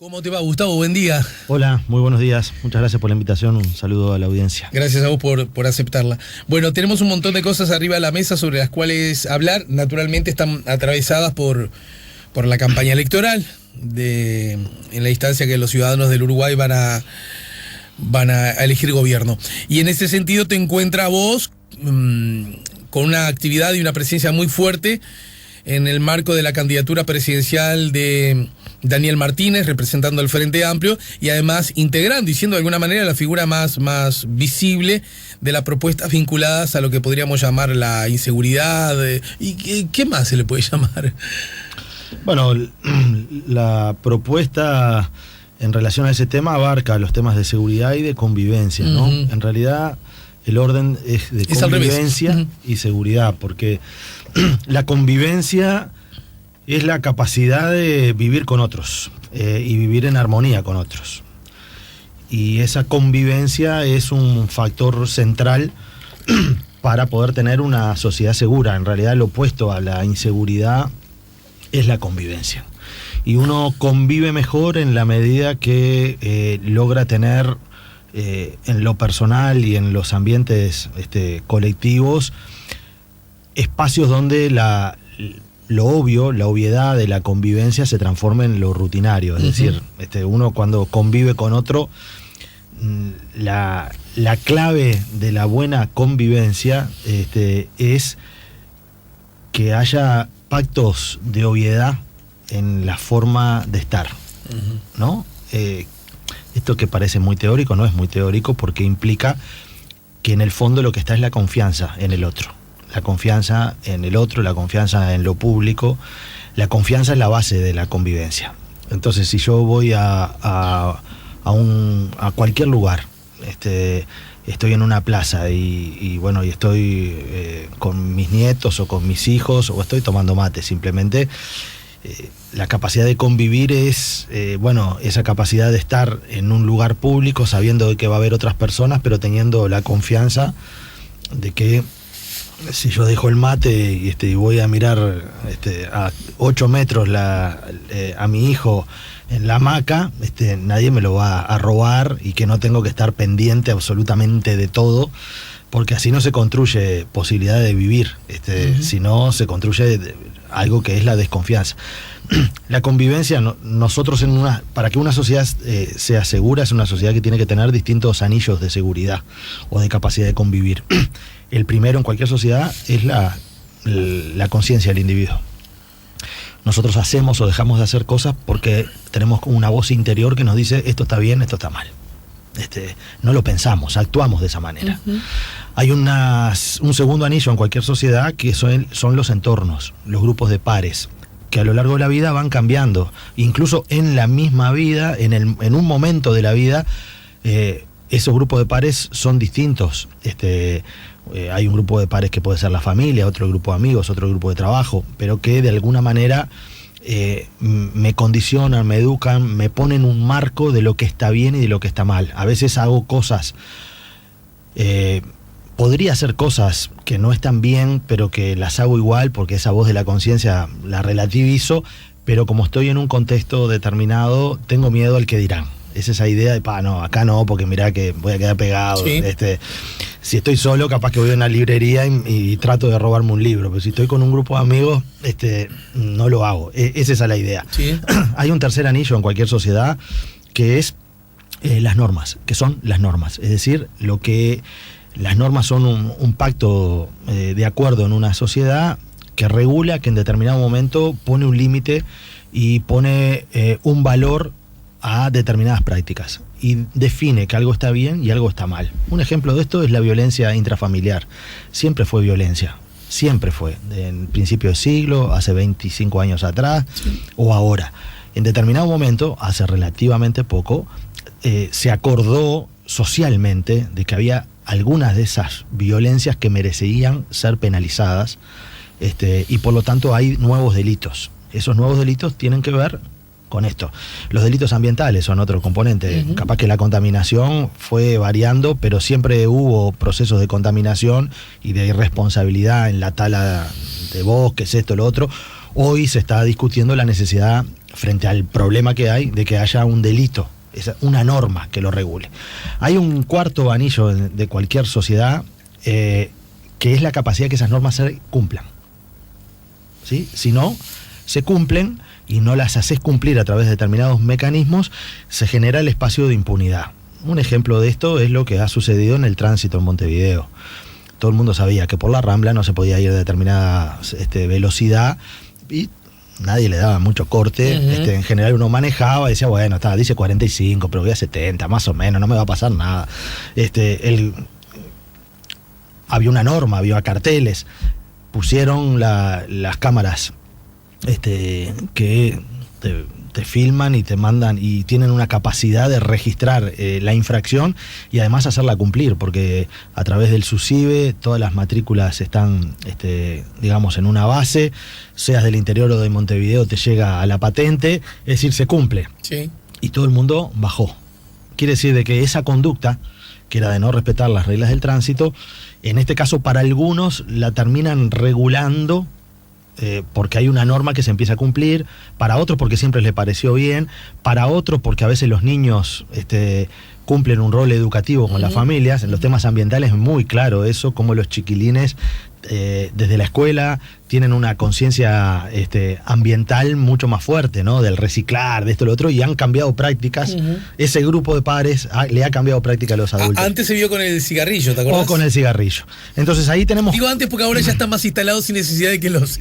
¿Cómo te va, Gustavo? Buen día. Hola, muy buenos días. Muchas gracias por la invitación. Un saludo a la audiencia. Gracias a vos por aceptarla. Bueno, tenemos un montón de cosas arriba de la mesa sobre las cuales hablar. Naturalmente están atravesadas por la campaña electoral, en la instancia que los ciudadanos del Uruguay van a elegir gobierno. Y en ese sentido te encuentras vos con una actividad y una presencia muy fuerte en el marco de la candidatura presidencial de Daniel Martínez, representando al Frente Amplio, y además integrando y siendo de alguna manera la figura más visible de las propuestas vinculadas a lo que podríamos llamar la inseguridad. ¿Y qué más se le puede llamar? Bueno, la propuesta en relación a ese tema abarca los temas de seguridad y de convivencia, ¿no? Uh-huh. En realidad el orden es de convivencia uh-huh. y seguridad, porque la convivencia es la capacidad de vivir con otros y vivir en armonía con otros. Y esa convivencia es un factor central para poder tener una sociedad segura. En realidad lo opuesto a la inseguridad es la convivencia. Y uno convive mejor en la medida que logra tener en lo personal y en los ambientes colectivos espacios donde lo obvio, la obviedad de la convivencia se transforma en lo rutinario. Es decir, uno cuando convive con otro, la clave de la buena convivencia es que haya pactos de obviedad en la forma de estar, ¿no? Esto que parece muy teórico no es muy teórico, porque implica que en el fondo lo que está es la confianza en el otro. La confianza en el otro, la confianza en lo público. La confianza es la base de la convivencia. Entonces, si yo voy a cualquier lugar, estoy en una plaza y estoy con mis nietos o con mis hijos, o estoy tomando mate simplemente, la capacidad de convivir es esa capacidad de estar en un lugar público sabiendo que va a haber otras personas, pero teniendo la confianza de que si yo dejo el mate y voy a mirar a 8 metros a mi hijo en la hamaca, nadie me lo va a robar, y que no tengo que estar pendiente absolutamente de todo, porque así no se construye posibilidad de vivir, sino se construye algo que es la desconfianza. La convivencia, nosotros para que una sociedad sea segura, es una sociedad que tiene que tener distintos anillos de seguridad o de capacidad de convivir. El primero en cualquier sociedad es la conciencia del individuo. Nosotros hacemos o dejamos de hacer cosas porque tenemos una voz interior que nos dice esto está bien, esto está mal. No lo pensamos, actuamos de esa manera. Uh-huh. Hay un segundo anillo en cualquier sociedad, que son los entornos, los grupos de pares, que a lo largo de la vida van cambiando. Incluso en la misma vida, en un momento de la vida, esos grupos de pares son distintos. Hay un grupo de pares que puede ser la familia, otro grupo de amigos, otro grupo de trabajo, pero que de alguna manera me condicionan, me educan, me ponen un marco de lo que está bien y de lo que está mal. A veces hago cosas, podría hacer cosas que no están bien, pero que las hago igual porque esa voz de la conciencia la relativizo, pero como estoy en un contexto determinado, tengo miedo al que dirán. Es esa idea de, no, acá no, porque mirá que voy a quedar pegado. Sí. Si estoy solo, capaz que voy a una librería y trato de robarme un libro, pero si estoy con un grupo de amigos, no lo hago. Es esa la idea. Sí. Hay un tercer anillo en cualquier sociedad, que es las normas, que son las normas. Es decir, las normas son un pacto de acuerdo en una sociedad que regula, que en determinado momento pone un límite y pone un valor a determinadas prácticas y define que algo está bien y algo está mal. Un ejemplo de esto es la violencia intrafamiliar. Siempre fue violencia, siempre fue, en principio de siglo, hace 25 años atrás, sí, o ahora. En determinado momento, hace relativamente poco, se acordó socialmente de que había algunas de esas violencias que merecían ser penalizadas, y por lo tanto hay nuevos delitos. Esos nuevos delitos tienen que ver con esto. Los delitos ambientales son otro componente. Uh-huh. Capaz que la contaminación fue variando, pero siempre hubo procesos de contaminación y de irresponsabilidad en la tala de bosques, esto, lo otro. Hoy se está discutiendo la necesidad frente al problema que hay de que haya un delito, es una norma que lo regule. Hay un cuarto anillo de cualquier sociedad, que es la capacidad de que esas normas se cumplan. ¿Sí? Si no se cumplen y no las haces cumplir a través de determinados mecanismos, se genera el espacio de impunidad. Un ejemplo de esto es lo que ha sucedido en el tránsito en Montevideo. Todo el mundo sabía que por la Rambla no se podía ir a determinada velocidad y nadie le daba mucho corte. En general uno manejaba y decía, bueno, dice 45, pero voy a 70, más o menos, no me va a pasar nada. Había una norma, había carteles, pusieron las cámaras que te filman y te mandan y tienen una capacidad de registrar la infracción y además hacerla cumplir, porque a través del SUSIBE todas las matrículas están, digamos, en una base, seas del interior o de Montevideo, te llega a la patente, es decir, se cumple. Sí. Y todo el mundo bajó. Quiere decir de que esa conducta, que era de no respetar las reglas del tránsito, en este caso para algunos la terminan regulando, porque hay una norma que se empieza a cumplir, para otros porque siempre les pareció bien, para otros porque a veces los niños cumplen un rol educativo con las familias. En los temas ambientales es muy claro eso, como los chiquilines desde la escuela tienen una conciencia ambiental mucho más fuerte, ¿no? Del reciclar, de esto y lo otro, y han cambiado prácticas. Ese grupo de padres le ha cambiado práctica a los adultos. Antes se vio con el cigarrillo, ¿te acuerdas? O con el cigarrillo. Entonces ahí tenemos... Digo antes porque ahora ya están más instalados sin necesidad de que los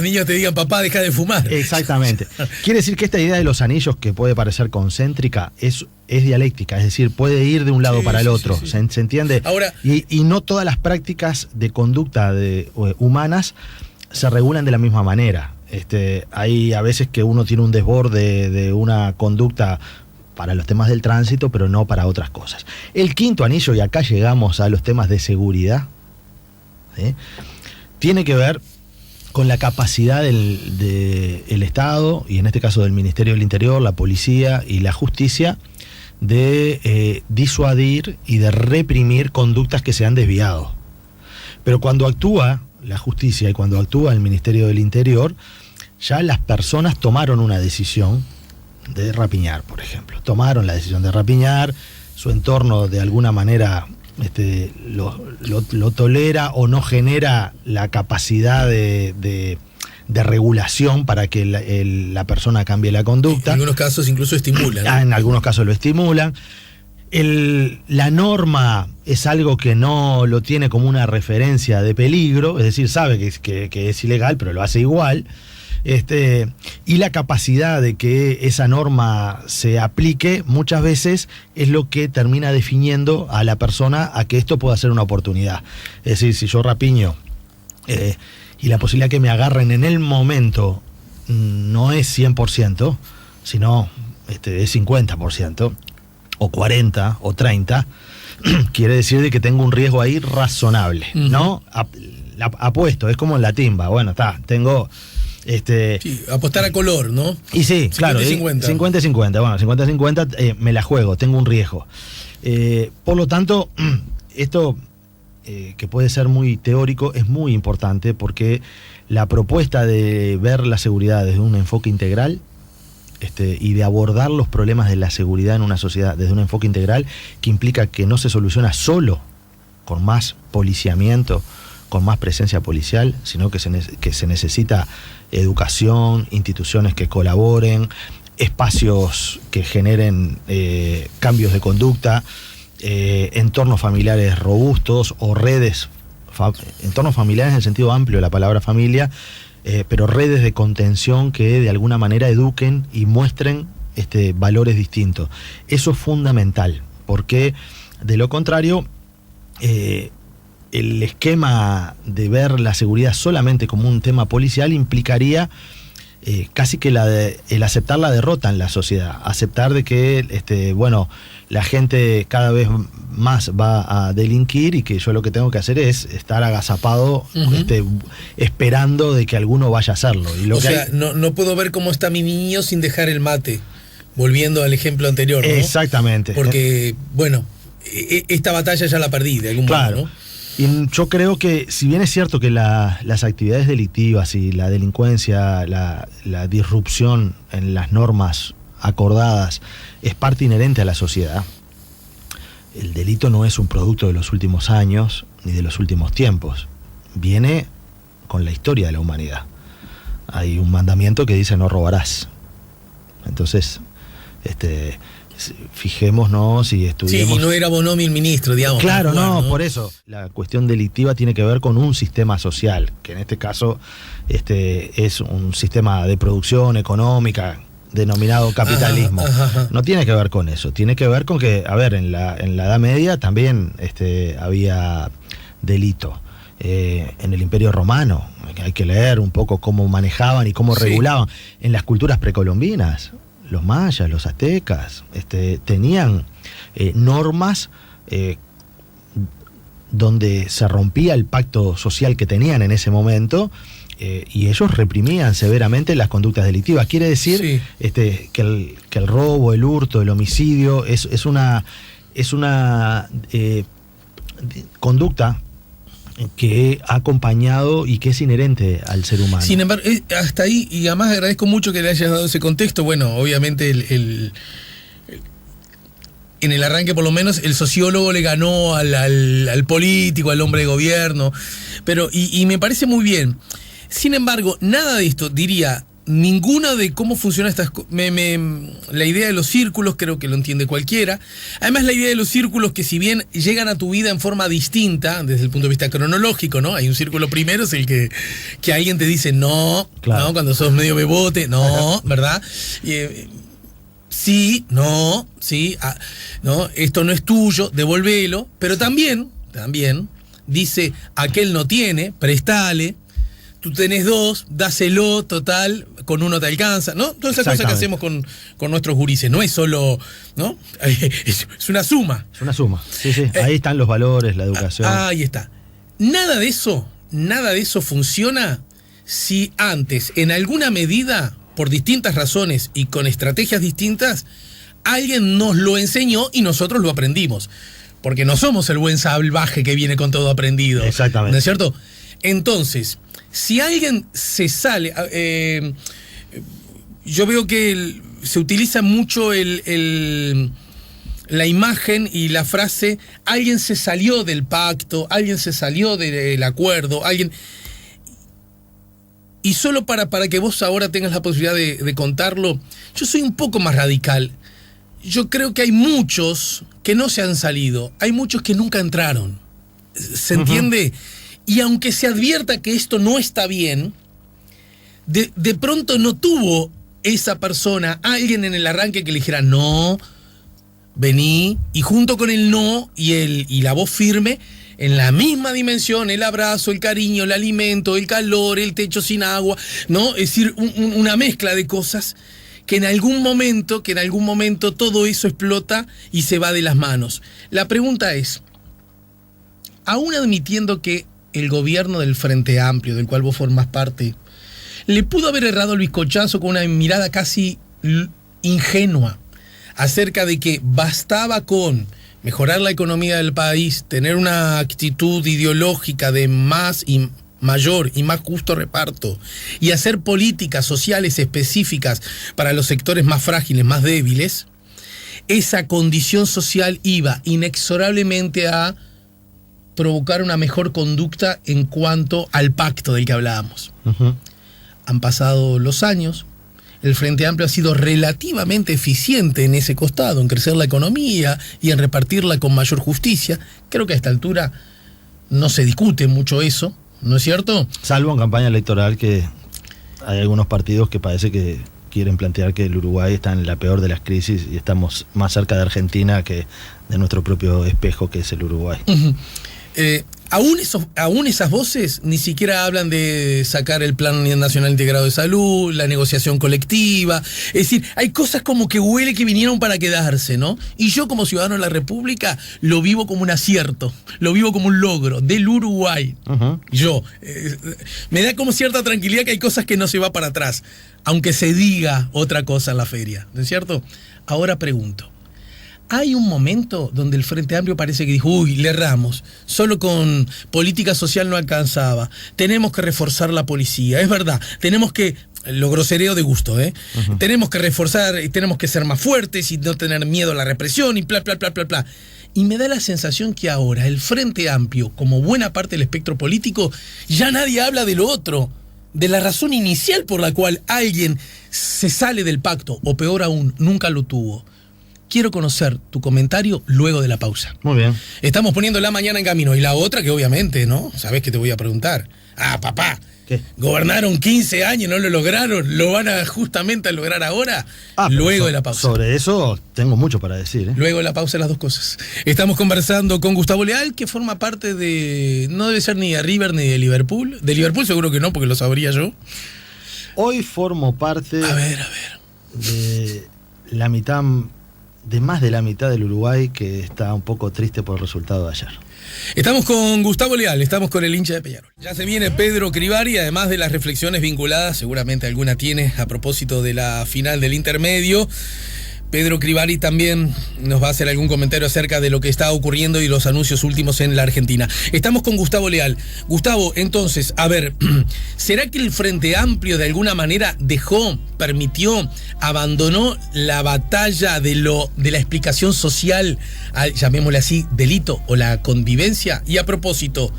niños te digan, papá, deja de fumar. Exactamente. Quiere decir que esta idea de los anillos, que puede parecer concéntrica, es dialéctica, es decir, puede ir de un lado para el otro. Sí. ¿Se entiende? Ahora, y no todas las prácticas de conducta humanas se regulan de la misma manera. Hay a veces que uno tiene un desborde de una conducta para los temas del tránsito, pero no para otras cosas. El quinto anillo, y acá llegamos a los temas de seguridad, tiene que ver con la capacidad del Estado, y en este caso del Ministerio del Interior, la policía y la justicia, de disuadir y de reprimir conductas que se han desviado. Pero cuando actúa la justicia y cuando actúa el Ministerio del Interior, ya las personas tomaron una decisión de rapiñar, por ejemplo. Tomaron la decisión de rapiñar, su entorno de alguna manera lo tolera o no genera la capacidad de regulación para que la persona cambie la conducta. En algunos casos incluso estimulan, ¿no? En algunos casos lo estimulan. La norma es algo que no lo tiene como una referencia de peligro, es decir, sabe que es ilegal, pero lo hace igual. Y la capacidad de que esa norma se aplique muchas veces es lo que termina definiendo a la persona a que esto pueda ser una oportunidad. Es decir, si yo rapiño y la posibilidad que me agarren en el momento no es 100%, sino es 50%, o 40, o 30, quiere decir de que tengo un riesgo ahí razonable, ¿no? Apuesto, es como en la timba, bueno, tengo... Sí, apostar a color, ¿no? Y sí, 50 claro, 50 y 50, bueno, 50 y 50 me la juego, tengo un riesgo. Por lo tanto, esto que puede ser muy teórico es muy importante, porque la propuesta de ver la seguridad desde un enfoque integral y de abordar los problemas de la seguridad en una sociedad desde un enfoque integral, que implica que no se soluciona solo con más policiamiento, con más presencia policial, sino que se necesita educación, instituciones que colaboren, espacios que generen cambios de conducta, entornos familiares robustos o redes, entornos familiares en el sentido amplio de la palabra familia, pero redes de contención que de alguna manera eduquen y muestren valores distintos. Eso es fundamental, porque de lo contrario, el esquema de ver la seguridad solamente como un tema policial implicaría casi que el aceptar la derrota en la sociedad, aceptar de que la gente cada vez más va a delinquir y que yo lo que tengo que hacer es estar agazapado, esperando de que alguno vaya a hacerlo. Y no puedo ver cómo está mi niño sin dejar el mate, volviendo al ejemplo anterior, ¿no? Exactamente. Porque, esta batalla ya la perdí de algún modo, ¿no? Y yo creo que, si bien es cierto que las actividades delictivas y la delincuencia, la disrupción en las normas acordadas es parte inherente a la sociedad, el delito no es un producto de los últimos años ni de los últimos tiempos. Viene con la historia de la humanidad. Hay un mandamiento que dice no robarás. Entonces, fijémonos y estudiemos. Sí, y no era Bonomi el ministro, digamos. Claro, jugar, ¿no? por eso. La cuestión delictiva tiene que ver con un sistema social, que en este caso es un sistema de producción económica denominado capitalismo. Ajá. No tiene que ver con eso, tiene que ver con que, a ver, en la Edad Media también había delito. En el Imperio Romano, hay que leer un poco cómo manejaban y cómo regulaban. En las culturas precolombinas, los mayas, los aztecas, tenían normas donde se rompía el pacto social que tenían en ese momento, y ellos reprimían severamente las conductas delictivas. Quiere decir que el robo, el hurto, el homicidio es una conducta que ha acompañado y que es inherente al ser humano. Sin embargo, hasta ahí, y además agradezco mucho que le hayas dado ese contexto. Bueno, obviamente en el arranque, por lo menos, el sociólogo le ganó al político, al hombre de gobierno, pero y me parece muy bien. Sin embargo, nada de esto, diría, ninguna de cómo funcionan estas cosas. La idea de los círculos creo que lo entiende cualquiera. Además, la idea de los círculos, que si bien llegan a tu vida en forma distinta desde el punto de vista cronológico, ¿no? Hay un círculo primero, es el que alguien te dice no, claro, ¿no? Cuando sos medio bebote, no, ¿verdad? Sí, no, sí, no, esto no es tuyo, devolvelo. Pero también dice, aquel no tiene, prestale. Tú tenés dos, dáselo, total, con uno te alcanza, ¿no? Todas esas cosas que hacemos con nuestros gurises. No es solo, ¿no? Es una suma. Es una suma, sí. Ahí están los valores, la educación. Ahí está. Nada de eso funciona si antes, en alguna medida, por distintas razones y con estrategias distintas, alguien nos lo enseñó y nosotros lo aprendimos. Porque no somos el buen salvaje que viene con todo aprendido. Exactamente. ¿No es cierto? Entonces, si alguien se sale, yo veo que se utiliza mucho la imagen y la frase, alguien se salió del pacto, alguien se salió del acuerdo, y solo para que vos ahora tengas la posibilidad de contarlo, yo soy un poco más radical. Yo creo que hay muchos que no se han salido, hay muchos que nunca entraron. ¿Se entiende? Y aunque se advierta que esto no está bien, de pronto no tuvo esa persona, alguien en el arranque que le dijera no, vení, y junto con el no y la voz firme, en la misma dimensión, el abrazo, el cariño, el alimento, el calor, el techo sin agua, ¿no? Es decir, una mezcla de cosas que en algún momento todo eso explota y se va de las manos. La pregunta es, aún admitiendo que el gobierno del Frente Amplio, del cual vos formás parte, le pudo haber errado el bizcochazo con una mirada casi ingenua acerca de que bastaba con mejorar la economía del país, tener una actitud ideológica de más y mayor y más justo reparto y hacer políticas sociales específicas para los sectores más frágiles, más débiles, esa condición social iba inexorablemente a provocar una mejor conducta en cuanto al pacto del que hablábamos. Han pasado los años, el Frente Amplio ha sido relativamente eficiente en ese costado, en crecer la economía y en repartirla con mayor justicia. Creo que a esta altura no se discute mucho eso, ¿no es cierto? Salvo en campaña electoral, que hay algunos partidos que parece que quieren plantear que el Uruguay está en la peor de las crisis y estamos más cerca de Argentina que de nuestro propio espejo, que es el Uruguay. Aún esas voces ni siquiera hablan de sacar el Plan Nacional Integrado de Salud, la negociación colectiva. Es decir, hay cosas como que huele que vinieron para quedarse, ¿no? Y yo, como ciudadano de la República, lo vivo como un acierto, lo vivo como un logro del Uruguay. Me da como cierta tranquilidad que hay cosas que no se va para atrás, aunque se diga otra cosa en la feria, ¿no es cierto? Ahora pregunto, Hay un momento donde el Frente Amplio parece que dijo, uy, le erramos, solo con política social no alcanzaba, tenemos que reforzar la policía, es verdad, tenemos que, lo grosereo de gusto, tenemos que reforzar y tenemos que ser más fuertes y no tener miedo a la represión y bla, bla, bla, bla, bla. Y me da la sensación que ahora el Frente Amplio, como buena parte del espectro político, ya nadie habla de lo otro, de la razón inicial por la cual alguien se sale del pacto, o peor aún, nunca lo tuvo. Quiero conocer tu comentario luego de la pausa. Muy bien. Estamos poniendo la mañana en camino. Y la otra que obviamente, ¿no? ¿Sabés qué te voy a preguntar? Ah, papá. ¿Qué? Gobernaron 15 años, no lo lograron. ¿Lo van a justamente a lograr ahora? Luego de la pausa. Sobre eso tengo mucho para decir. Luego de la pausa, las dos cosas. Estamos conversando con Gustavo Leal, que forma parte de... No debe ser ni de River ni de Liverpool. De Liverpool seguro que no, porque lo sabría yo. Hoy formo parte... A ver. De la mitad... de más de la mitad del Uruguay que está un poco triste por el resultado de ayer. Estamos con Gustavo Leal, estamos con el hincha de Peñarol. Ya se viene Pedro Crivari, además de las reflexiones vinculadas, seguramente alguna tiene a propósito de la final del intermedio. Pedro Crivari también nos va a hacer algún comentario acerca de lo que está ocurriendo y los anuncios últimos en la Argentina. Estamos con Gustavo Leal. Gustavo, entonces, a ver, ¿será que el Frente Amplio de alguna manera permitió, abandonó la batalla de la explicación social, llamémosle así, delito o la convivencia? Y a propósito,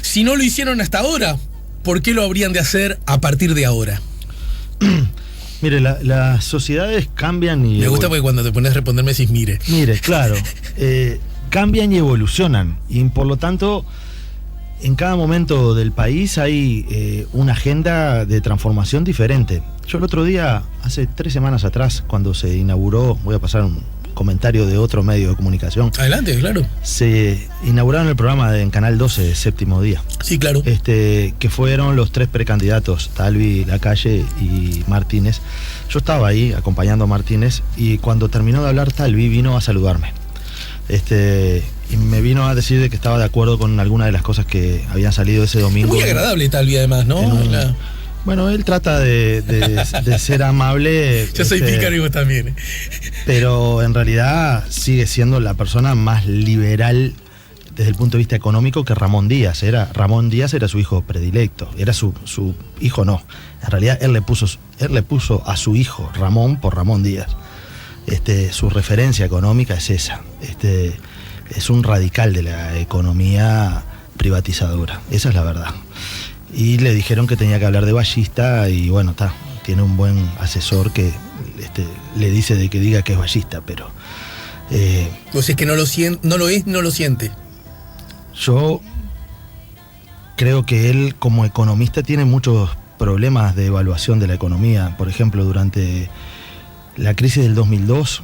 si no lo hicieron hasta ahora, ¿por qué lo habrían de hacer a partir de ahora? Mire, las sociedades cambian y... Me gusta porque cuando te pones a responderme decís mire. Mire, claro. Cambian y evolucionan. Y por lo tanto, en cada momento del país hay una agenda de transformación diferente. Yo el otro día, hace 3 semanas atrás, cuando se inauguró, voy a pasar un comentario de otro medio de comunicación. Adelante, claro. Se inauguraron el programa en Canal 12, Séptimo Día. Sí, claro. Que fueron los 3 precandidatos, Talvi, Lacalle y Martínez. Yo estaba ahí acompañando a Martínez y cuando terminó de hablar Talvi vino a saludarme. Y me vino a decir de que estaba de acuerdo con algunas de las cosas que habían salido ese domingo. Muy agradable Talvi además, ¿no? Bueno, él trata de ser amable. Yo soy pícaro y vos también. Pero en realidad sigue siendo la persona más liberal desde el punto de vista económico que Ramón Díaz. Ramón Díaz era su hijo predilecto. Era su hijo, no. En realidad él le puso a su hijo Ramón por Ramón Díaz. Su referencia económica es esa. Es un radical de la economía privatizadora. Esa es la verdad. Y le dijeron que tenía que hablar de Ballista y bueno, tiene un buen asesor que le dice de que diga que es ballista, pero... Pues es que no lo siente. Yo creo que él como economista tiene muchos problemas de evaluación de la economía. Por ejemplo, durante la crisis del 2002,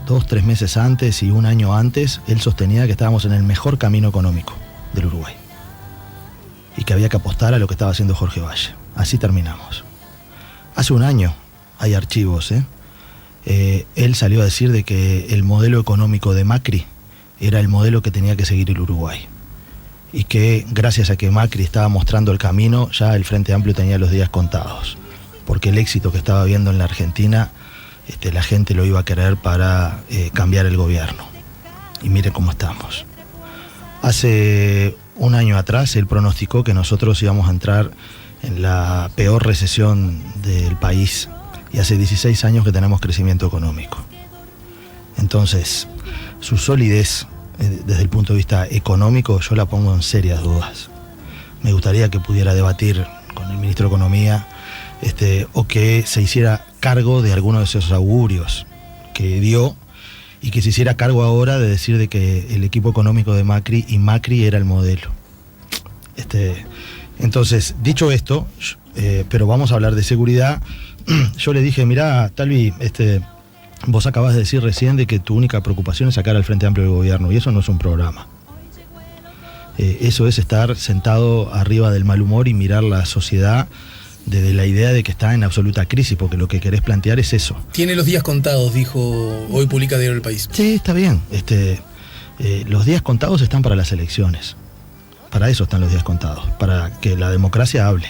2-3 meses antes y un año antes, él sostenía que estábamos en el mejor camino económico del Uruguay y que había que apostar a lo que estaba haciendo Jorge Valle. Así terminamos. Hace un año hay archivos, él salió a decir de que el modelo económico de Macri era el modelo que tenía que seguir el Uruguay y que gracias a que Macri estaba mostrando el camino, ya el Frente Amplio tenía los días contados, porque el éxito que estaba viendo en la Argentina, la gente lo iba a querer para cambiar el gobierno. Y mire cómo estamos. Hace un año atrás él pronosticó que nosotros íbamos a entrar en la peor recesión del país y hace 16 años que tenemos crecimiento económico. Entonces, su solidez desde el punto de vista económico yo la pongo en serias dudas. Me gustaría que pudiera debatir con el ministro de Economía o que se hiciera cargo de algunos de esos augurios que dio y que se hiciera cargo ahora de decir de que el equipo económico de Macri y Macri era el modelo. Entonces, dicho esto, pero vamos a hablar de seguridad, yo le dije, mirá, Talvi, vos acabas de decir recién de que tu única preocupación es sacar al Frente Amplio del gobierno, y eso no es un programa. Eso es estar sentado arriba del mal humor y mirar la sociedad desde la idea de que está en absoluta crisis, porque lo que querés plantear es eso. Tiene los días contados, dijo, hoy publica Diario del País. Sí, está bien. Los días contados están para las elecciones. Para eso están los días contados, para que la democracia hable.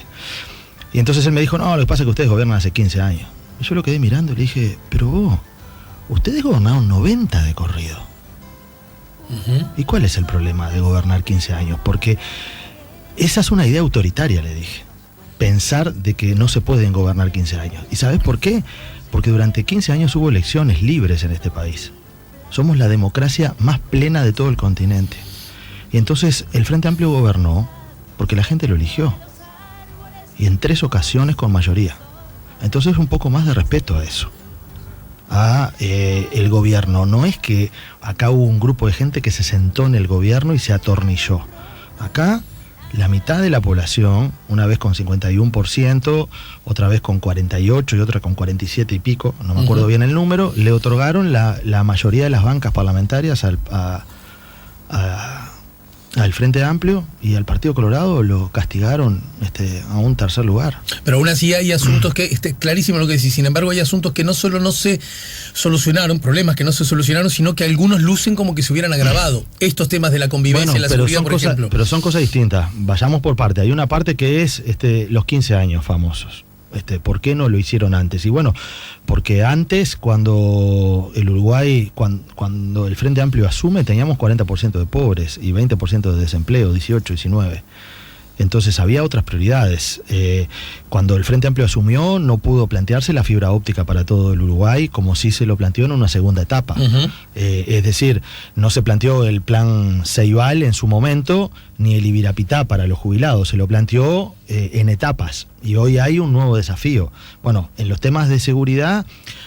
Y entonces él me dijo, no, lo que pasa es que ustedes gobiernan hace 15 años. Y yo lo quedé mirando y le dije, pero Ustedes gobernaron 90 de corrido. ¿Y cuál es el problema de gobernar 15 años? Porque esa es una idea autoritaria, le dije. Pensar de que no se pueden gobernar 15 años. ¿Y sabes por qué? Porque durante 15 años hubo elecciones libres en este país. Somos la democracia más plena de todo el continente. Y entonces el Frente Amplio gobernó porque la gente lo eligió. Y en 3 ocasiones con mayoría. Entonces un poco más de respeto a eso. A el gobierno. No es que acá hubo un grupo de gente que se sentó en el gobierno y se atornilló. Acá la mitad de la población, una vez con 51%, otra vez con 48% y otra con 47 y pico, no me acuerdo bien el número, le otorgaron la mayoría de las bancas parlamentarias al Frente Amplio, y al Partido Colorado lo castigaron a un tercer lugar. Pero aún así hay asuntos que, clarísimo lo que decís, sin embargo hay asuntos que no solo no se solucionaron, problemas que no se solucionaron, sino que algunos lucen como que se hubieran agravado. Estos temas de la convivencia, la seguridad, por ejemplo. Pero son cosas distintas, vayamos por parte. Hay una parte que es los 15 años famosos. ¿Por qué no lo hicieron antes? Y bueno, porque antes, cuando el Uruguay, cuando el Frente Amplio asume, teníamos 40% de pobres y 20% de desempleo, 18, 19. Entonces había otras prioridades. Cuando el Frente Amplio asumió, no pudo plantearse la fibra óptica para todo el Uruguay, como sí se lo planteó en una segunda etapa. Es decir, no se planteó el plan Ceibal en su momento, ni el Ibirapitá para los jubilados, se lo planteó en etapas. Y hoy hay un nuevo desafío. Bueno, en los temas de seguridad,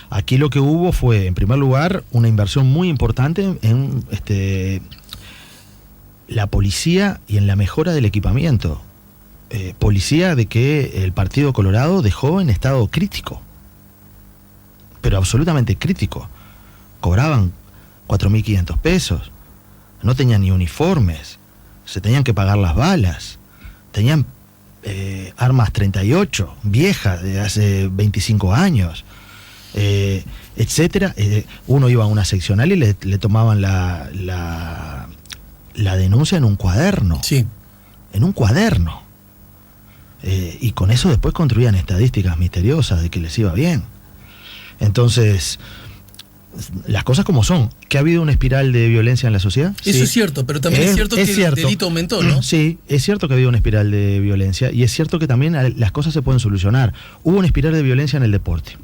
aquí lo que hubo fue, en primer lugar, una inversión muy importante en la policía y en la mejora del equipamiento. Policía de que el Partido Colorado dejó en estado crítico, pero absolutamente crítico. Cobraban 4.500 pesos, no tenían ni uniformes, se tenían que pagar las balas, tenían armas 38, viejas, de hace 25 años, etcétera. Uno iba a una seccional y le tomaban la denuncia en un cuaderno. Sí. En un cuaderno. Y con eso después construían estadísticas misteriosas de que les iba bien. Entonces, las cosas como son. ¿Que ha habido una espiral de violencia en la sociedad? Eso sí. Es cierto, pero también es cierto que el delito aumentó, ¿no? Sí, es cierto que ha habido una espiral de violencia, y es cierto que también las cosas se pueden solucionar. Hubo una espiral de violencia en el deporte.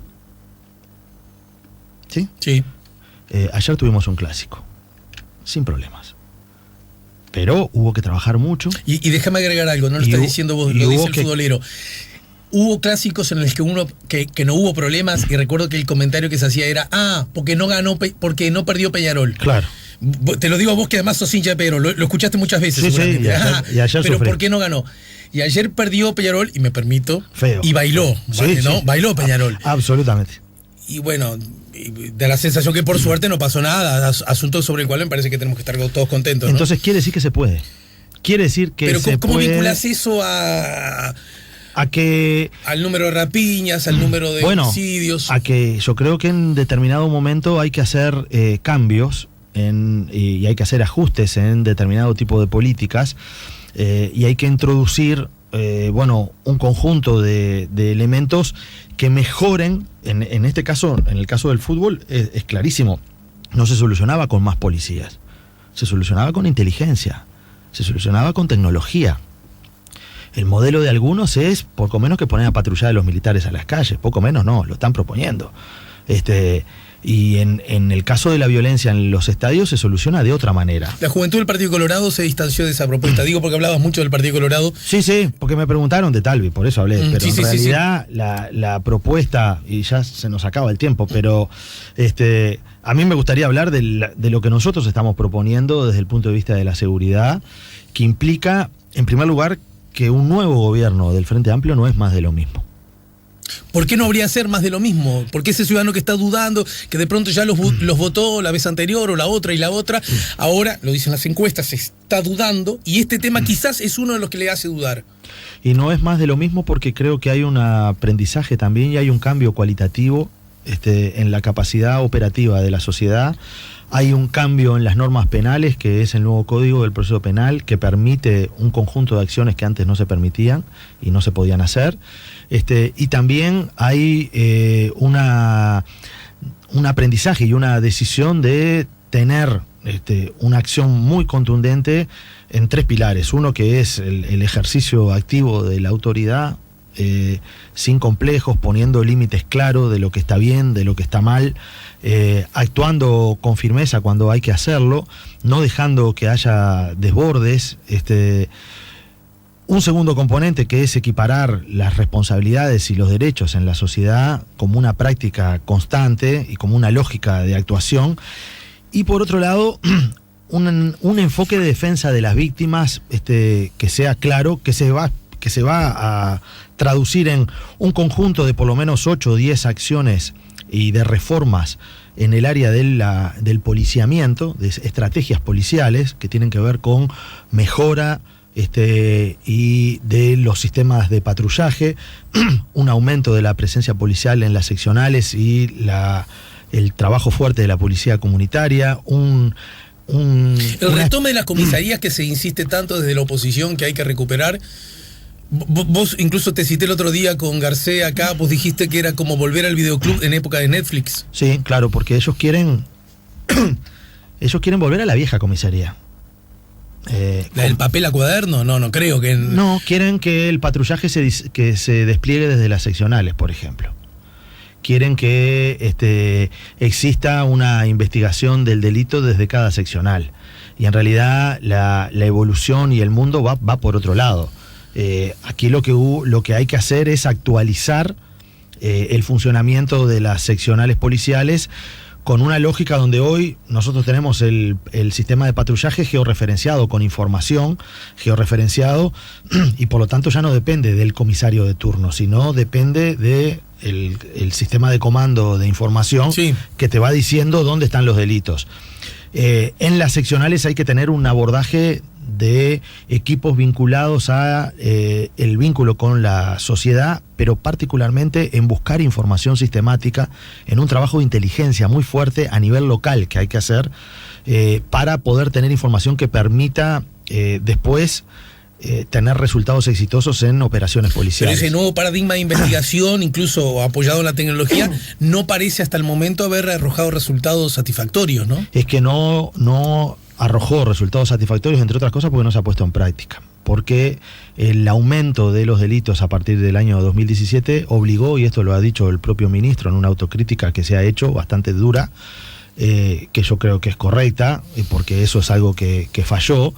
¿Sí? Sí. Ayer tuvimos un clásico, sin problemas. Pero hubo que trabajar mucho. Y déjame agregar algo, no lo estás diciendo vos, lo dice el futbolero. Hubo clásicos en los que que no hubo problemas, y recuerdo que el comentario que se hacía era, porque no ganó, porque no perdió Peñarol. Claro. Te lo digo a vos, que además sos hincha de Peñarol, lo escuchaste muchas veces. Sí, seguramente. Y ayer pero sufrí. ¿por qué no ganó? Y ayer perdió Peñarol, y me permito, feo, y bailó, sí, ¿no? Sí. Bailó Peñarol. Absolutamente. Y bueno, da la sensación que por suerte no pasó nada, asunto sobre el cual me parece que tenemos que estar todos contentos, ¿no? Entonces quiere decir que se puede. Quiere decir que pero se ¿cómo puede... vinculás eso a que... al número de rapiñas, al número de homicidios? A que yo creo que en determinado momento hay que hacer cambios y hay que hacer ajustes en determinado tipo de políticas, y hay que introducir un conjunto de elementos que mejoren. En este caso, en el caso del fútbol, es clarísimo. No se solucionaba con más policías, se solucionaba con inteligencia, se solucionaba con tecnología. El modelo de algunos es poco menos que poner a patrullar a los militares a las calles, poco menos no, lo están proponiendo. Y en el caso de la violencia en los estadios se soluciona de otra manera. La juventud del Partido Colorado se distanció de esa propuesta. Digo porque hablabas mucho del Partido Colorado. Sí, porque me preguntaron de Talvi, por eso hablé. Pero en realidad la propuesta, y ya se nos acaba el tiempo, pero a mí me gustaría hablar de lo que nosotros estamos proponiendo desde el punto de vista de la seguridad, que implica, en primer lugar, que un nuevo gobierno del Frente Amplio no es más de lo mismo. ¿Por qué no habría ser más de lo mismo? ¿Por qué ese ciudadano que está dudando, que de pronto ya los votó la vez anterior o la otra, ahora, lo dicen las encuestas, está dudando, y este tema quizás es uno de los que le hace dudar? Y no es más de lo mismo porque creo que hay un aprendizaje también y hay un cambio cualitativo en la capacidad operativa de la sociedad. Hay un cambio en las normas penales, que es el nuevo Código del Proceso Penal, que permite un conjunto de acciones que antes no se permitían y no se podían hacer. Y también hay un un aprendizaje y una decisión de tener una acción muy contundente en 3 pilares. Uno que es el ejercicio activo de la autoridad, sin complejos, poniendo límites claros de lo que está bien, de lo que está mal, actuando con firmeza cuando hay que hacerlo, no dejando que haya desbordes. Un segundo componente que es equiparar las responsabilidades y los derechos en la sociedad como una práctica constante y como una lógica de actuación. Y por otro lado, un enfoque de defensa de las víctimas que sea claro, que se va a traducir en un conjunto de por lo menos 8 o 10 acciones y de reformas en el área del policiamiento, de estrategias policiales que tienen que ver con mejora y de los sistemas de patrullaje, un aumento de la presencia policial en las seccionales y el trabajo fuerte de la policía comunitaria, el retome de las comisarías que se insiste tanto desde la oposición que hay que recuperar. Vos incluso te cité el otro día con García acá, vos dijiste que era como volver al videoclub en época de Netflix. Sí, claro, porque ellos quieren volver a la vieja comisaría. ¿La del papel a cuaderno? No creo que... No, quieren que el patrullaje que se despliegue desde las seccionales, por ejemplo. Quieren que exista una investigación del delito desde cada seccional. Y en realidad la evolución y el mundo va por otro lado. Aquí lo que hay que hacer es actualizar el funcionamiento de las seccionales policiales con una lógica donde hoy nosotros tenemos el sistema de patrullaje georreferenciado, con información georreferenciado, y por lo tanto ya no depende del comisario de turno, sino depende de el sistema de comando de información, sí, que te va diciendo dónde están los delitos. En las seccionales hay que tener un abordaje de equipos vinculados a el vínculo con la sociedad, pero particularmente en buscar información sistemática, en un trabajo de inteligencia muy fuerte a nivel local que hay que hacer para poder tener información que permita después tener resultados exitosos en operaciones policiales. Pero ese nuevo paradigma de investigación, incluso apoyado en la tecnología, no parece hasta el momento haber arrojado resultados satisfactorios, ¿no? Es que no arrojó resultados satisfactorios, entre otras cosas, porque no se ha puesto en práctica. Porque el aumento de los delitos a partir del año 2017 obligó, y esto lo ha dicho el propio ministro en una autocrítica que se ha hecho bastante dura, que yo creo que es correcta, porque eso es algo que falló.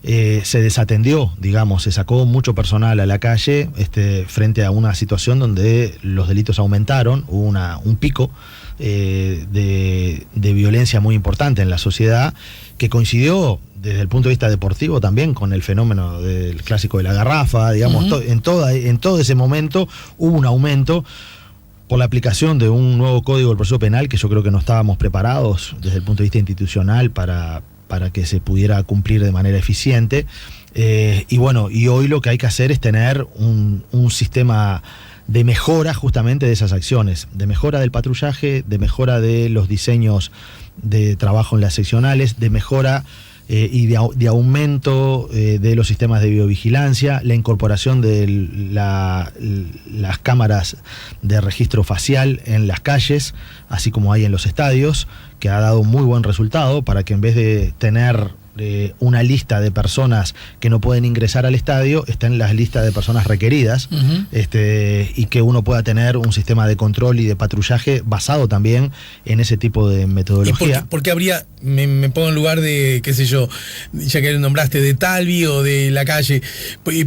Se desatendió, digamos, se sacó mucho personal a la calle frente a una situación donde los delitos aumentaron, hubo un pico de violencia muy importante en la sociedad, que coincidió desde el punto de vista deportivo también con el fenómeno del clásico de la garrafa, digamos. Uh-huh. En todo ese momento hubo un aumento por la aplicación de un nuevo código del proceso penal que yo creo que no estábamos preparados desde el punto de vista institucional para que se pudiera cumplir de manera eficiente. Y hoy lo que hay que hacer es tener un sistema de mejora justamente de esas acciones, de mejora del patrullaje, de mejora de los diseños de trabajo en las seccionales, de mejora y de aumento de los sistemas de videovigilancia, la incorporación de las cámaras de registro facial en las calles, así como hay en los estadios, que ha dado muy buen resultado para que en vez de tener una lista de personas que no pueden ingresar al estadio, está en las listas de personas requeridas. Uh-huh. Y que uno pueda tener un sistema de control y de patrullaje basado también en ese tipo de metodología. ¿Por qué habría, me pongo en lugar de, qué sé yo, ya que nombraste de Talvi o de la calle,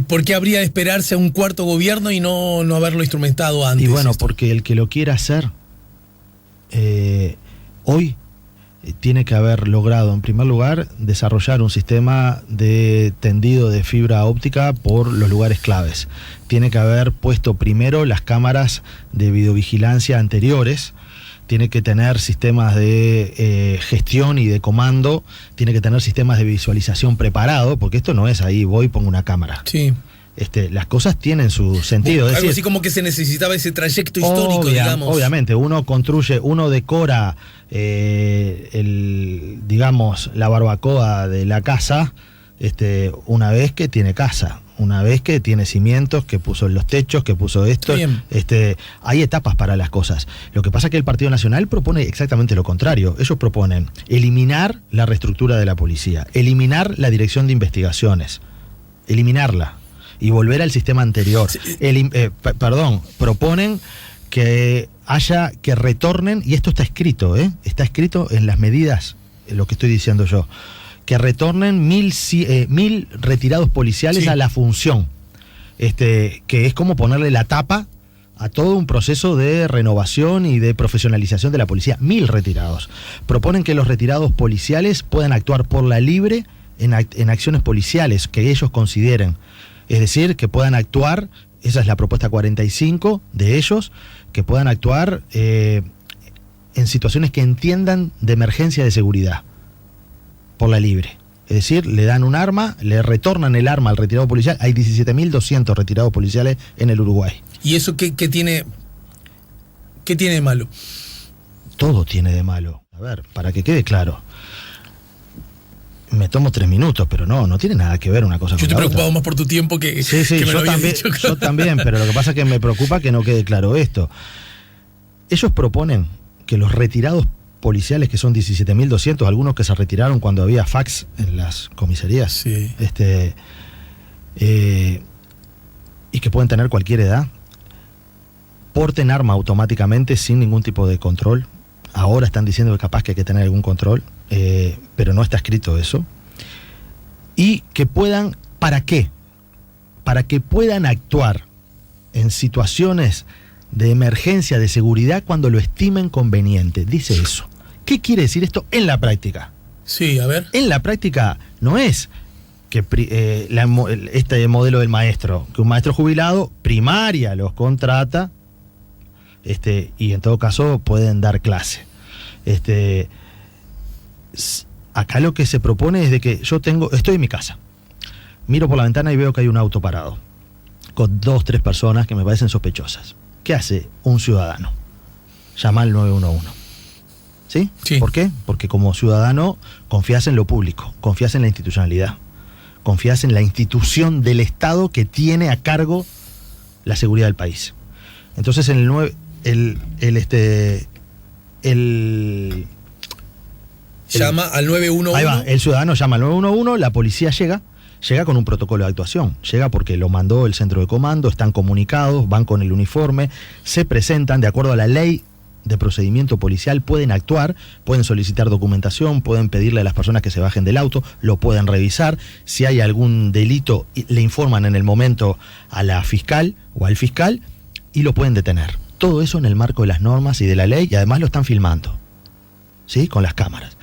¿por qué habría de esperarse a un cuarto gobierno y no haberlo instrumentado antes? Y bueno, porque el que lo quiera hacer hoy tiene que haber logrado, en primer lugar, desarrollar un sistema de tendido de fibra óptica por los lugares claves. Tiene que haber puesto primero las cámaras de videovigilancia anteriores, tiene que tener sistemas de gestión y de comando, tiene que tener sistemas de visualización preparado, porque esto no es ahí, voy y pongo una cámara. Sí. Las cosas tienen su sentido. Algo así como que se necesitaba ese trayecto histórico, digamos. Obviamente, uno construye, uno decora la barbacoa de la casa una vez que tiene casa. una vez que tiene cimientos, que puso los techos, que puso esto. Bien. Hay etapas para las cosas. Lo que pasa es que el Partido Nacional propone exactamente lo contrario. Ellos proponen eliminar la reestructura de la policía, eliminar la dirección de investigaciones, eliminarla y volver al sistema anterior. Sí. Proponen que retornen, y esto está escrito en las medidas, lo que estoy diciendo yo, que retornen 1.000 retirados policiales, sí, a la función, que es como ponerle la tapa a todo un proceso de renovación y de profesionalización de la policía. 1.000 retirados. Proponen que los retirados policiales puedan actuar por la libre en acciones policiales que ellos consideren, es decir, que puedan actuar, esa es la propuesta 45 de ellos, que puedan actuar en situaciones que entiendan de emergencia de seguridad, por la libre. Es decir, le dan un arma, le retornan el arma al retirado policial. Hay 17.200 retirados policiales en el Uruguay. ¿Y eso qué tiene de malo? Todo tiene de malo. A ver, para que quede claro. Me tomo 3 minutos, pero no tiene nada que ver una cosa con la otra. Yo te preocupado más por tu tiempo que sí, que me yo lo también, dicho, claro. Yo también, pero lo que pasa es que me preocupa que no quede claro esto. Ellos proponen que los retirados policiales, que son 17.200, algunos que se retiraron cuando había fax en las comisarías, sí, y que pueden tener cualquier edad, porten arma automáticamente sin ningún tipo de control. Ahora están diciendo que capaz que hay que tener algún control, pero no está escrito eso. Y que puedan, ¿para qué? Para que puedan actuar en situaciones de emergencia de seguridad cuando lo estimen conveniente. Dice eso. ¿Qué quiere decir esto en la práctica? Sí, a ver. En la práctica no es que este modelo del maestro, que un maestro jubilado primaria los contrata, y en todo caso pueden dar clase. Acá lo que se propone es de que estoy en mi casa, miro por la ventana y veo que hay un auto parado con 2, 3 personas que me parecen sospechosas. ¿Qué hace un ciudadano? Llama al 911. ¿Sí? Sí. ¿Por qué? Porque como ciudadano confías en lo público, confías en la institucionalidad, confías en la institución del Estado que tiene a cargo la seguridad del país. Entonces llama al 911. Ahí va, el ciudadano llama al 911, la policía llega con un protocolo de actuación, llega porque lo mandó el centro de comando, están comunicados, van con el uniforme, se presentan de acuerdo a la ley de procedimiento policial, pueden actuar, pueden solicitar documentación, pueden pedirle a las personas que se bajen del auto, lo pueden revisar, si hay algún delito le informan en el momento a la fiscal o al fiscal y lo pueden detener. Todo eso en el marco de las normas y de la ley, y además lo están filmando, ¿sí? Con las cámaras.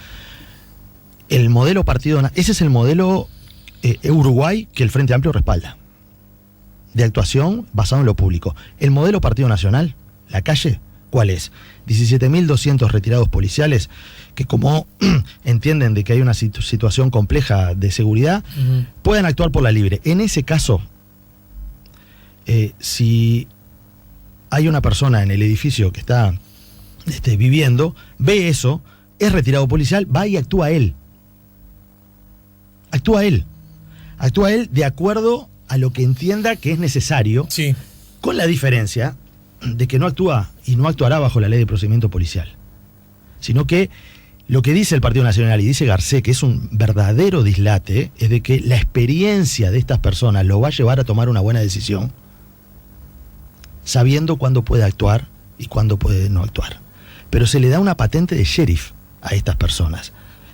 El modelo ese es el modelo Uruguay que el Frente Amplio respalda, de actuación basado en lo público. El modelo Partido Nacional, la calle, ¿cuál es? 17.200 retirados policiales que, como entienden de que hay una situación compleja de seguridad, pueden actuar por la libre. En ese caso, si hay una persona en el edificio que está viviendo, ve eso, es retirado policial, va y actúa él. Actúa él de acuerdo a lo que entienda que es necesario, sí, con la diferencia de que no actúa y no actuará bajo la ley de procedimiento policial, sino que lo que dice el Partido Nacional y dice Garcés, que es un verdadero dislate, es de que la experiencia de estas personas lo va a llevar a tomar una buena decisión, sabiendo cuándo puede actuar y cuándo puede no actuar. Pero se le da una patente de sheriff a estas personas,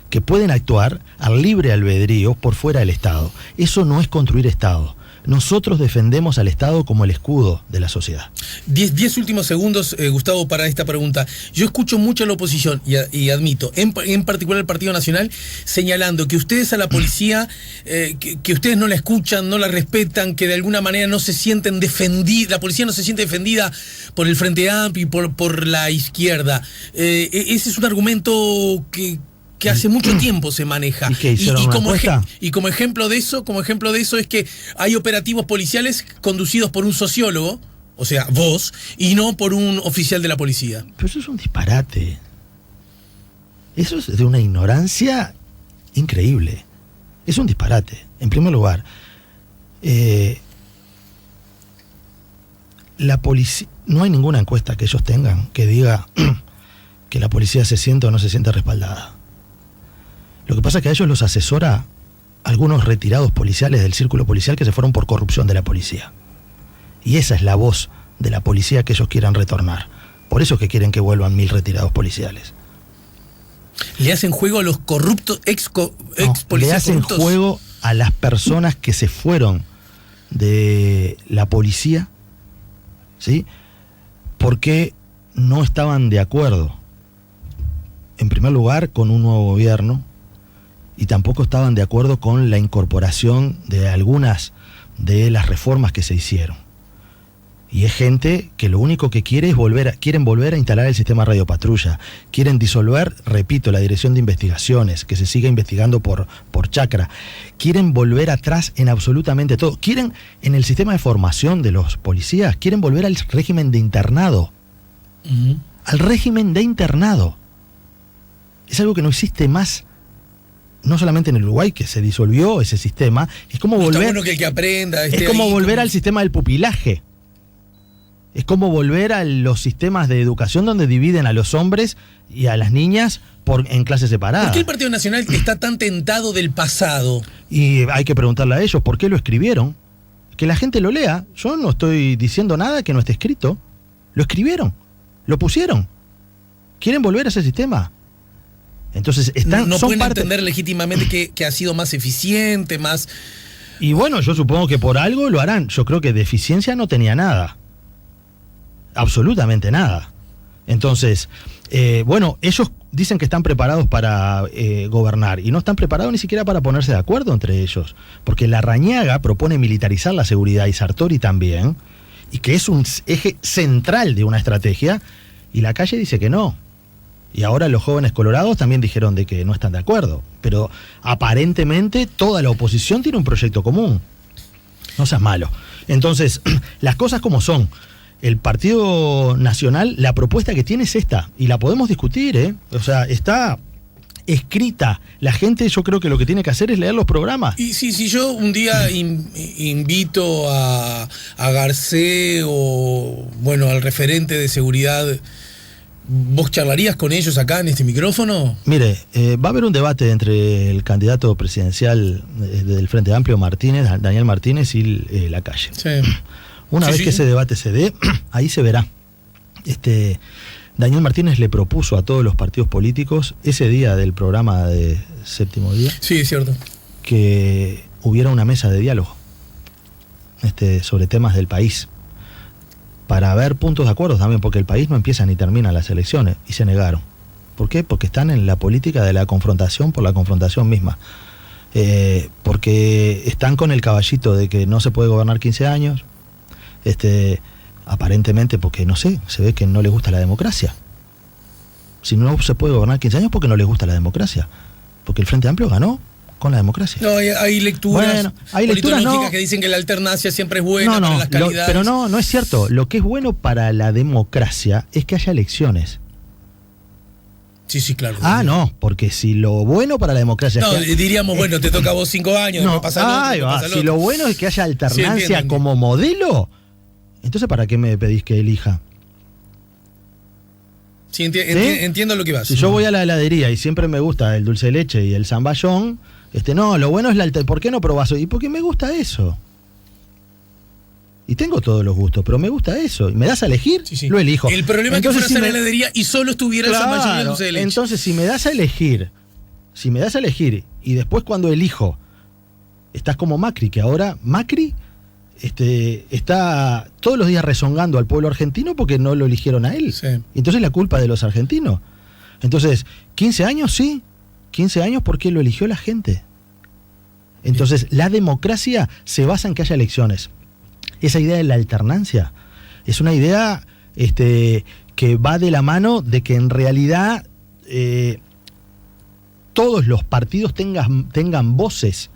que pueden actuar al libre albedrío por fuera del Estado. Eso no es construir Estado. Nosotros defendemos al Estado como el escudo de la sociedad. 10 últimos segundos, Gustavo, para esta pregunta. Yo escucho mucho a la oposición, y admito, en particular el Partido Nacional, señalando que ustedes a la policía, que ustedes no la escuchan, no la respetan, que de alguna manera no se sienten defendidos, la policía no se siente defendida por el Frente Amplio y por la izquierda. Ese es un argumento que hace mucho tiempo se maneja. Y como ejemplo de eso es que hay operativos policiales conducidos por un sociólogo, o sea, vos, y no por un oficial de la policía. Pero eso es un disparate. Eso es de una ignorancia increíble. Es un disparate. En primer lugar, La policía, no hay ninguna encuesta que ellos tengan que diga que la policía se siente o no se siente respaldada. Lo que pasa es que a ellos los asesora algunos retirados policiales del círculo policial que se fueron por corrupción de la policía. Y esa es la voz de la policía que ellos quieran retornar. Por eso es que quieren que vuelvan 1000 retirados policiales. ¿Le hacen juego a los corruptos, ex policías le hacen corruptos? juego a las personas que se fueron de la policía, ¿sí? Porque no estaban de acuerdo, en primer lugar, con un nuevo gobierno, y tampoco estaban de acuerdo con la incorporación de algunas de las reformas que se hicieron. Y es gente que lo único que quiere es quieren volver a instalar el sistema radiopatrulla, quieren disolver, repito, la dirección de investigaciones, que se siga investigando por chacra, quieren volver atrás en absolutamente todo, quieren, en el sistema de formación de los policías, quieren volver al régimen de internado, al régimen de internado. Es algo que no existe más, no solamente en el Uruguay, que se disolvió ese sistema, es como volver, está bueno que el que aprenda, es como volver al sistema del pupilaje. Es como volver a los sistemas de educación donde dividen a los hombres y a las niñas en clases separadas. ¿Por qué el Partido Nacional está tan tentado del pasado? Y hay que preguntarle a ellos por qué lo escribieron. Que la gente lo lea. Yo no estoy diciendo nada que no esté escrito. Lo escribieron, lo pusieron. ¿Quieren volver a ese sistema? Entonces no pueden entender legítimamente que ha sido más eficiente, más... Y bueno, yo supongo que por algo lo harán. Yo creo que de eficiencia no tenía nada. Absolutamente nada. Entonces, bueno, ellos dicen que están preparados para gobernar y no están preparados ni siquiera para ponerse de acuerdo entre ellos, porque Larrañaga propone militarizar la seguridad y Sartori también, y que es un eje central de una estrategia, y la calle dice que no. Y ahora los jóvenes colorados también dijeron de que no están de acuerdo, pero aparentemente toda la oposición tiene un proyecto común. No seas malo. Entonces, las cosas como son. El Partido Nacional, la propuesta que tiene es esta, y la podemos discutir, ¿eh? O sea, está escrita. La gente, yo creo que lo que tiene que hacer es leer los programas. Y si yo un día invito a Garcé o, bueno, al referente de seguridad, ¿vos charlarías con ellos acá en este micrófono? Mire, va a haber un debate entre el candidato presidencial del Frente Amplio, Martínez, Daniel Martínez, y Lacalle. Sí. Una vez que ese debate se dé, ahí se verá. Daniel Martínez le propuso a todos los partidos políticos, ese día del programa de Séptimo Día, sí, es cierto, que hubiera una mesa de diálogo sobre temas del país, para ver puntos de acuerdo también, porque el país no empieza ni termina las elecciones, y se negaron. ¿Por qué? Porque están en la política de la confrontación por la confrontación misma. Porque están con el caballito de que no se puede gobernar 15 años, aparentemente porque, no sé, se ve que no les gusta la democracia. Si no se puede gobernar 15 años, porque no les gusta la democracia. Porque el Frente Amplio ganó con la democracia. No, hay lecturas, bueno, hay lecturas politológicas que dicen que la alternancia siempre es buena para las calidades. Pero no es cierto. Lo que es bueno para la democracia es que haya elecciones. Sí, claro. No, porque si lo bueno para la democracia... No, diríamos, bueno, te toca a vos 5 años, no pasa nada. Si lo bueno es que haya alternancia como modelo, entonces ¿para qué me pedís que elija? Sí, entiendo lo que vas. Si yo voy a la heladería y siempre me gusta el dulce de leche y el zamballón, no, lo bueno es la alternancia. ¿Por qué no probás? Y porque me gusta eso. Y tengo todos los gustos, pero me gusta eso. ¿Y me das a elegir? Sí. Lo elijo. El problema entonces, es que fueras a la heladería y solo estuviera el zamballón y el dulce de leche. Entonces, si me das a elegir, y después cuando elijo, estás como Macri, que ahora Macri está todos los días rezongando al pueblo argentino porque no lo eligieron a él. Sí. Entonces la culpa de los argentinos. Entonces, 15 años, sí. 15 años porque lo eligió la gente. Entonces, la democracia se basa en que haya elecciones. Esa idea de la alternancia es una idea que va de la mano de que en realidad todos los partidos tengan voces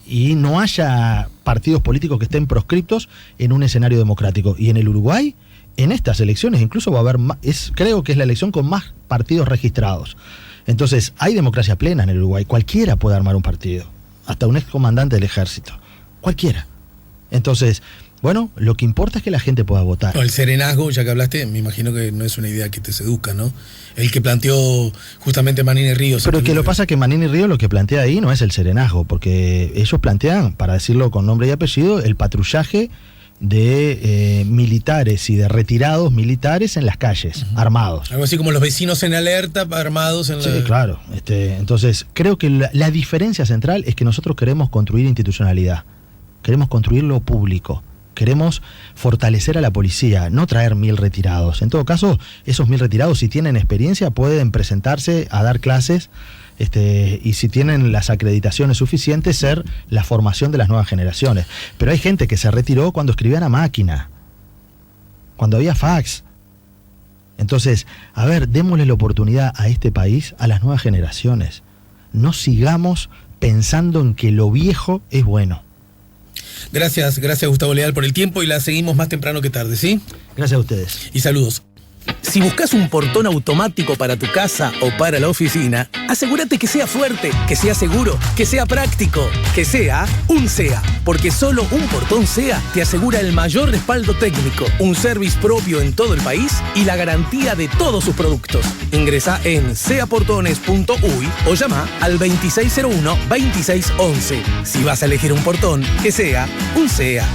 y no haya partidos políticos que estén proscriptos en un escenario democrático. Y en el Uruguay, en estas elecciones, incluso va a haber creo que es la elección con más partidos registrados. Entonces, hay democracia plena en el Uruguay. Cualquiera puede armar un partido, hasta un excomandante del ejército. Cualquiera. Entonces, bueno, lo que importa es que la gente pueda votar. No, el serenazgo, ya que hablaste, me imagino que no es una idea que te seduzca, ¿no? El que planteó justamente Manini Ríos. Pero que lo pasa que Manini Ríos lo que plantea ahí no es el serenazgo, porque ellos plantean, para decirlo con nombre y apellido, el patrullaje de militares y de retirados militares en las calles, armados. Algo así como los vecinos en alerta, armados en la... Sí, claro. Entonces, creo que la diferencia central es que nosotros queremos construir institucionalidad, queremos construir lo público, queremos fortalecer a la policía, no traer 1000 retirados. En todo caso, esos 1000 retirados, si tienen experiencia, pueden presentarse a dar clases, y si tienen las acreditaciones suficientes, ser la formación de las nuevas generaciones. Pero hay gente que se retiró cuando escribían a máquina, cuando había fax. Entonces, a ver, démosle la oportunidad a este país, a las nuevas generaciones. No sigamos pensando en que lo viejo es bueno. Gracias Gustavo Leal por el tiempo y la seguimos más temprano que tarde, ¿sí? Gracias a ustedes. Y saludos. Si buscas un portón automático para tu casa o para la oficina, asegúrate que sea fuerte, que sea seguro, que sea práctico, que sea un SEA. Porque solo un portón SEA te asegura el mayor respaldo técnico, un service propio en todo el país y la garantía de todos sus productos. Ingresá en seaportones.uy o llama al 2601-2611. Si vas a elegir un portón, que sea un SEA.